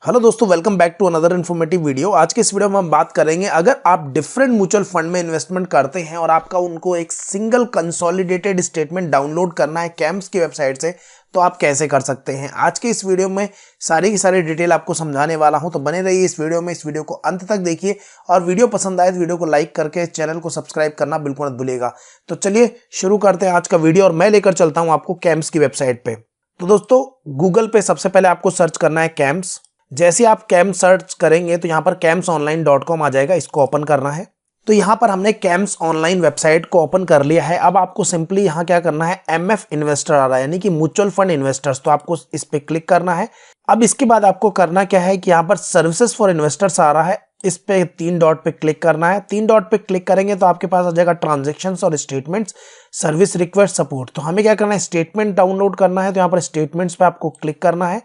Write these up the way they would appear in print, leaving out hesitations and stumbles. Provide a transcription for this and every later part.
Hello दोस्तों, welcome back to another informative video. आज के इस वीडियो में हम बात करेंगे, अगर आप डिफरेंट म्यूचुअल फंड में इन्वेस्टमेंट करते हैं और आपका उनको एक सिंगल कंसोलिडेटेड स्टेटमेंट डाउनलोड करना है कैम्स की वेबसाइट से, तो आप कैसे कर सकते हैं। आज के इस वीडियो में सारी की सारी डिटेल आपको समझाने वाला हूं, तो बने रहिए इस वीडियो में। इस वीडियो को अंत तक देखिए और वीडियो पसंद आए तो वीडियो को लाइक करके चैनल को सब्सक्राइब करना बिल्कुल मत भूलिएगा। तो चलिए शुरू करते हैं आज का वीडियो और मैं लेकर चलता हूं आपको कैम्स की वेबसाइट पे। तो दोस्तों, गूगल पे सबसे पहले आपको सर्च करना है कैम्स। जैसे आप कैम्स सर्च करेंगे तो यहाँ पर camsonline.com आ जाएगा, इसको ओपन करना है। तो यहाँ पर हमने कैम्स ऑनलाइन वेबसाइट को ओपन कर लिया है। अब आपको सिंपली यहाँ क्या करना है, MF इन्वेस्टर आ रहा है, यानी कि म्यूचुअल फंड इन्वेस्टर्स, तो आपको इस पे क्लिक करना है। अब इसके बाद आपको करना क्या है कि यहाँ पर सर्विसेज फॉर इन्वेस्टर्स आ रहा है, इस पे 3 डॉट पे क्लिक करना है। 3 डॉट पे क्लिक करेंगे तो आपके पास आ जाएगा ट्रांजेक्शन्स और स्टेटमेंट्स, सर्विस रिक्वेस्ट, सपोर्ट। तो हमें क्या करना है, स्टेटमेंट डाउनलोड करना है, तो यहाँ पर स्टेटमेंट्स पे आपको क्लिक करना है।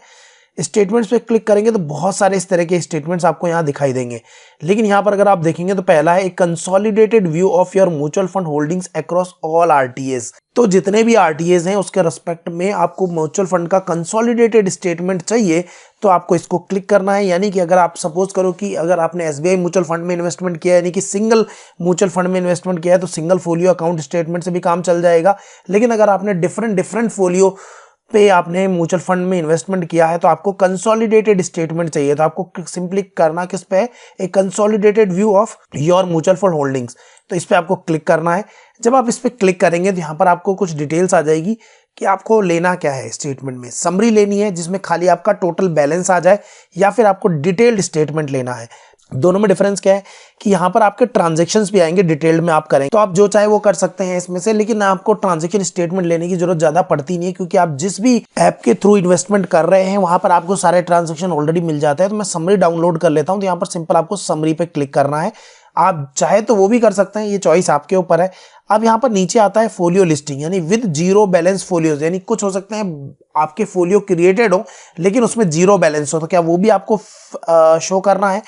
स्टेटमेंट्स पे क्लिक करेंगे तो बहुत सारे इस तरह के स्टेटमेंट्स आपको यहाँ दिखाई देंगे, लेकिन यहाँ पर अगर आप देखेंगे तो पहला है एक consolidated view of your mutual fund holdings across all RTS. तो जितने भी आरटीएस हैं उसके रिस्पेक्ट में आपको म्यूचुअल फंड का कंसोलिडेटेड स्टेटमेंट चाहिए, तो आपको इसको क्लिक करना है। यानी कि अगर आप सपोज करो कि अगर आपने एसबीआई म्यूचुअल फंड में इन्वेस्टमेंट किया है, यानी कि सिंगल म्यूचुअल फंड में इन्वेस्टमेंट किया है, तो सिंगल फोलियो अकाउंट स्टेटमेंट से भी काम चल जाएगा। लेकिन अगर आपने डिफरेंट फोलियो पे आपने म्यूचुअल फंड में इन्वेस्टमेंट किया है तो आपको कंसोलिडेटेड स्टेटमेंट चाहिए, तो आपको सिंपली करना किस पे है, एक consolidated view of your mutual fund holdings, तो इस पे आपको क्लिक करना है। जब आप इस पे क्लिक करेंगे तो यहाँ पर आपको कुछ डिटेल्स आ जाएगी कि आपको लेना क्या है। स्टेटमेंट में समरी लेनी है जिसमें खाली आपका टोटल बैलेंस आ जाए, या फिर आपको डिटेल्ड स्टेटमेंट लेना है। दोनों में डिफरेंस क्या है कि यहाँ पर आपके ट्रांजैक्शंस भी आएंगे, डिटेल्ड में आप करेंगे तो आप जो चाहे वो कर सकते हैं इसमें से, लेकिन आपको ट्रांजैक्शन स्टेटमेंट लेने की जरूरत ज्यादा पड़ती नहीं है, क्योंकि आप जिस भी ऐप के थ्रू इन्वेस्टमेंट कर रहे हैं वहां पर आपको सारे ट्रांजैक्शन ऑलरेडी मिल जाते हैं। तो मैं समरी डाउनलोड कर लेता हूँ, तो यहाँ पर सिंपल आपको समरी पे क्लिक करना है। आप चाहे तो वो भी कर सकते हैं, ये चॉइस आपके ऊपर है। अब यहाँ पर नीचे आता है फोलियो लिस्टिंग, यानी विद जीरो बैलेंस फोलियोज, यानी कुछ हो सकते हैं आपके फोलियो क्रिएटेड हो लेकिन उसमें जीरो बैलेंस हो, तो क्या वो भी आपको शो करना है,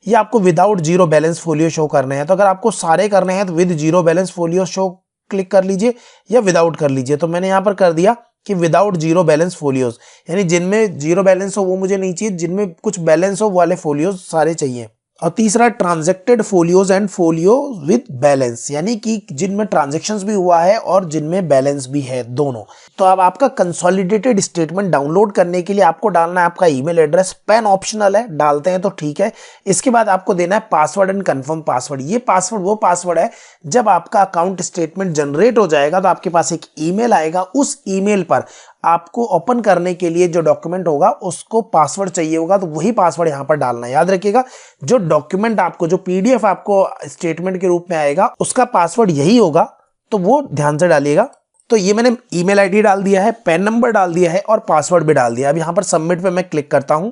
या आपको without zero balance folio show करने हैं। तो अगर आपको सारे करने हैं तो with zero balance folio show click कर लीजिए या विदाउट कर लीजिए। तो मैंने यहाँ पर कर दिया कि विदाउट जीरो बैलेंस फोलियोज, यानी जिनमें जीरो बैलेंस हो वो मुझे नहीं चाहिए, जिनमें कुछ बैलेंस हो वाले फोलियोज सारे चाहिए। और तीसरा transacted folios and folio with balance, यानी कि जिनमें ट्रांजेक्शन्स भी हुआ है और जिनमें बैलेंस भी है, दोनों। तो अब आपका कंसोलिडेटेड स्टेटमेंट डाउनलोड करने के लिए आपको डालना है आपका ईमेल एड्रेस। पेन ऑप्शनल है, डालते हैं तो ठीक है। इसके बाद आपको देना है पासवर्ड एंड कंफर्म पासवर्ड। ये पासवर्ड वो पासवर्ड है, जब आपका अकाउंट स्टेटमेंट जनरेट हो जाएगा तो आपके पास एक ईमेल आएगा, उस ईमेल पर आपको ओपन करने के लिए जो डॉक्यूमेंट होगा उसको पासवर्ड चाहिए होगा, तो वही पासवर्ड यहां पर डालना है। याद रखिएगा, जो डॉक्यूमेंट आपको, जो पीडीएफ आपको स्टेटमेंट के रूप में आएगा उसका पासवर्ड यही होगा, तो वो ध्यान से डालिएगा। तो ये मैंने ईमेल आईडी डाल दिया है, पैन नंबर डाल दिया है और पासवर्ड भी डाल दिया। अब यहां पर सबमिट पे मैं क्लिक करता हूं,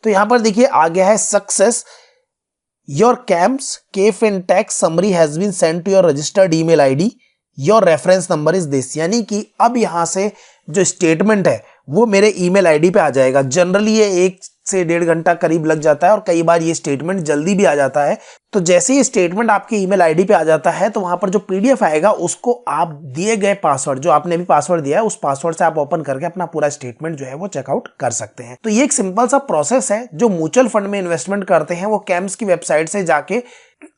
तो यहां पर देखिए आ गया है success, your CAMS KFin Tax summary has been send to your registered email ID, your reference number is this. यानी कि अब यहां से जो स्टेटमेंट है वो मेरे ईमेल आईडी पे आ जाएगा। जनरली ये 1 से 1.5 घंटा करीब लग जाता है और कई बार ये स्टेटमेंट जल्दी भी आ जाता है। तो जैसे ही स्टेटमेंट आपके ईमेल आईडी पे आ जाता है तो वहां पर जो पीडीएफ आएगा उसको आप दिए गए पासवर्ड, जो आपने भी पासवर्ड दिया है, उस पासवर्ड से आप ओपन करके अपना पूरा स्टेटमेंट जो है वो चेकआउट कर सकते हैं। तो ये एक सिंपल सा प्रोसेस है। जो म्यूचुअल फंड में इन्वेस्टमेंट करते हैं वो कैम्स की वेबसाइट से जाके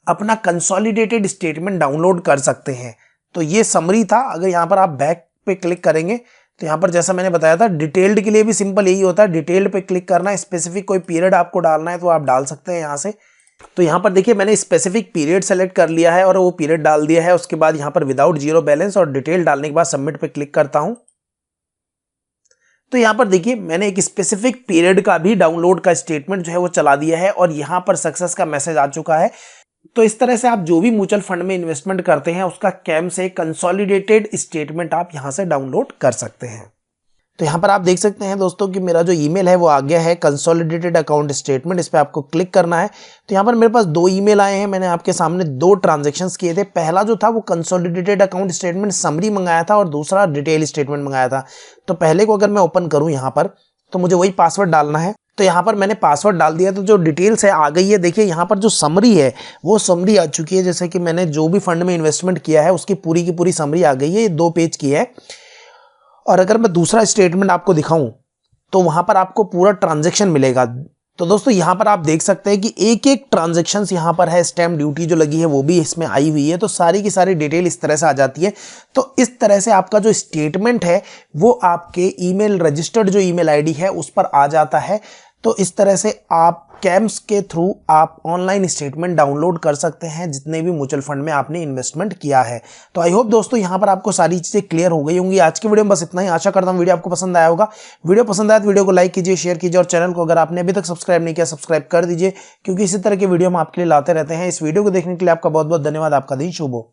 अपना कंसोलिडेटेड स्टेटमेंट डाउनलोड कर सकते हैं। तो ये समरी था। अगर यहाँ पर आप बैक पे क्लिक करेंगे तो यहाँ पर जैसा मैंने बताया था, डिटेल्ड के लिए भी सिंपल यही होता है, डिटेल्ड पे क्लिक करना है। स्पेसिफिक कोई पीरियड आपको डालना है तो आप डाल सकते हैं यहाँ से। तो यहाँ पर देखिए मैंने स्पेसिफिक पीरियड सेलेक्ट कर लिया है और वो पीरियड डाल दिया है। उसके बाद यहाँ पर विदाउट जीरो बैलेंस और डिटेल डालने के बाद सबमिट पे क्लिक करता हूँ। तो यहाँ पर देखिए मैंने एक स्पेसिफिक पीरियड का भी डाउनलोड का स्टेटमेंट जो है वो चला दिया है और यहाँ पर सक्सेस का मैसेज आ चुका है। तो इस तरह से आप जो भी म्यूचुअल फंड में इन्वेस्टमेंट करते हैं उसका कैम से कंसोलिडेटेड स्टेटमेंट आप यहां से डाउनलोड कर सकते हैं। तो यहां पर आप देख सकते हैं दोस्तों कि मेरा जो ईमेल है वो आ गया है कंसोलिडेटेड अकाउंट स्टेटमेंट, इस पे आपको क्लिक करना है। तो यहां पर मेरे पास 2 ईमेल आए हैं। मैंने आपके सामने 2 ट्रांजैक्शंस किए थे। पहला जो था वो कंसोलिडेटेड अकाउंट स्टेटमेंट समरी मंगाया था और दूसरा डिटेल स्टेटमेंट मंगाया था। तो पहले को अगर मैं ओपन करूं यहां पर, तो मुझे वही पासवर्ड डालना है। तो यहाँ पर मैंने पासवर्ड डाल दिया, तो जो डिटेल्स है आ गई है। देखिए यहाँ पर जो समरी है वो समरी आ चुकी है, जैसे कि मैंने जो भी फंड में इन्वेस्टमेंट किया है उसकी पूरी की पूरी समरी आ गई है। ये 2 पेज की है। और अगर मैं दूसरा स्टेटमेंट आपको दिखाऊं तो वहां पर आपको पूरा ट्रांजैक्शन मिलेगा। तो दोस्तों यहाँ पर आप देख सकते हैं कि एक एक ट्रांजैक्शंस यहाँ पर है, स्टैम्प ड्यूटी जो लगी है वो भी इसमें आई हुई है, तो सारी की सारी डिटेल इस तरह से आ जाती है। तो इस तरह से आपका जो स्टेटमेंट है वो आपके ईमेल रजिस्टर्ड जो ईमेल आईडी है उस पर आ जाता है। तो इस तरह से आप कैम्स के थ्रू आप ऑनलाइन स्टेटमेंट डाउनलोड कर सकते हैं जितने भी म्यूचुअल फंड में आपने इन्वेस्टमेंट किया है। तो आई होप दोस्तों यहाँ पर आपको सारी चीजें क्लियर हो गई होंगी। आज की वीडियो में बस इतना ही। आशा करता हूँ वीडियो आपको पसंद आया होगा। वीडियो पसंद आया तो वीडियो को लाइक कीजिए, शेयर कीजिए और चैनल को अगर आपने अभी तक सब्सक्राइब नहीं किया सब्सक्राइब कर दीजिए, क्योंकि इसी तरह के वीडियो हम आपके लिए लाते रहते हैं। इस वीडियो को देखने के लिए आपका बहुत बहुत धन्यवाद। आपका दिन शुभ हो।